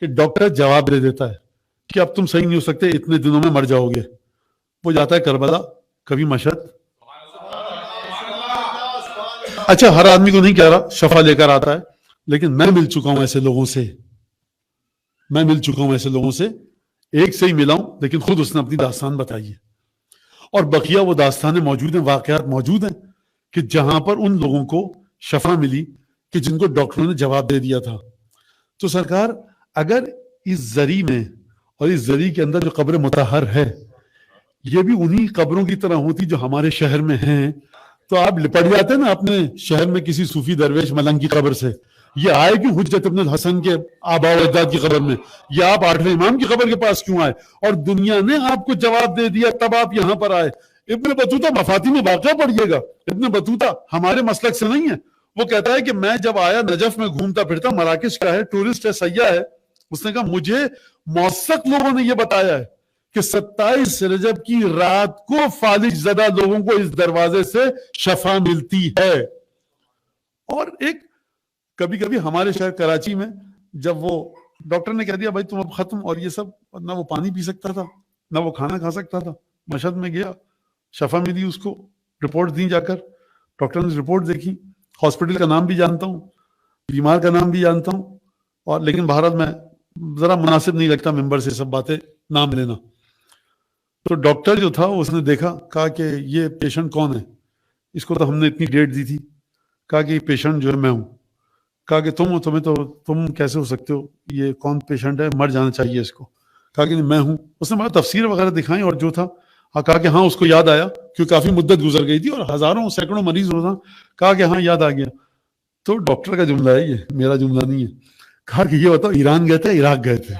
کہ ڈاکٹر جواب دے دیتا ہے کہ اب تم صحیح نہیں ہو سکتے، اتنے دنوں میں مر جاؤ گے. وہ جاتا ہے کربلا، کبھی مشہد. اچھا ہر آدمی کو نہیں کہہ رہا شفا لے کر آتا ہے، لیکن میں مل چکا ہوں ایسے لوگوں سے، ایک سے ہی ملا ہوں لیکن خود اس نے اپنی داستان بتائی ہے. اور بقیہ وہ داستانیں موجود ہیں، واقعات موجود ہیں کہ جہاں پر ان لوگوں کو شفا ملی کہ جن کو ڈاکٹروں نے جواب دے دیا تھا. تو سرکار اگر اس زری میں اور اس زری کے اندر جو قبر مطہر ہے یہ بھی انہی قبروں کی طرح ہوتی جو ہمارے شہر میں ہیں، تو آپ لپٹ جاتے نا اپنے شہر میں کسی صوفی درویش ملنگ کی قبر سے. یہ آئے کیوں حجت ابن الحسن کے آباء و اجداد کی قبر میں؟ یہ آپ 8ویں امام کی قبر کے پاس کیوں آئے؟ اور دنیا نے آپ کو جواب دے دیا تب آپ یہاں پر آئے. ابن بطوطہ مفاتی میں واقعہ پڑھیے گا، ابن بطوطہ ہمارے مسلک سے نہیں ہے. وہ کہتا ہے کہ میں جب آیا نجف میں گھومتا پھرتا، مراکش کا ہے، ٹورسٹ ہے، سیاح ہے. اس نے کہا مجھے موثق لوگوں نے یہ بتایا ہے کہ 27 رجب کی رات کو فالج زدہ لوگوں کو اس دروازے سے شفا ملتی ہے. اور ایک کبھی کبھی ہمارے شہر کراچی میں جب وہ ڈاکٹر نے کہہ دیا بھائی تم اب ختم، اور یہ سب، نہ وہ پانی پی سکتا تھا نہ وہ کھانا کھا سکتا تھا. مشہد میں گیا، شفا ملی اس کو، رپورٹ دی جا کر. ڈاکٹر نے رپورٹ دیکھی، ہاسپٹل کا نام بھی جانتا ہوں، بیمار کا نام بھی جانتا ہوں، اور لیکن بہرحال میں ذرا مناسب نہیں لگتا ممبر سے سب باتیں نام لینا. تو ڈاکٹر جو تھا اس نے دیکھا، کہا کہ یہ پیشنٹ کون ہے؟ اس کو تو ہم نے اتنی ڈیٹ دی تھی. کہا کہ یہ پیشنٹ جو ہے میں ہوں. کہا کہ تم کیسے ہو سکتے ہو؟ یہ کون پیشنٹ ہے؟ مر جانا چاہیے اس کو. کہا کہ میں ہوں. اس نے بڑا تفسیر وغیرہ دکھائیں اور جو تھا کہا کہ ہاں اس کو یاد آیا کیونکہ کافی مدت گزر گئی تھی اور ہزاروں سینکڑوں مریض روزانہ. کہا کہ ہاں یاد آ گیا. تو ڈاکٹر کا جملہ ہے، یہ میرا جملہ نہیں ہے. کہا کہ یہ بتاؤ ایران گئے تھے عراق گئے تھے؟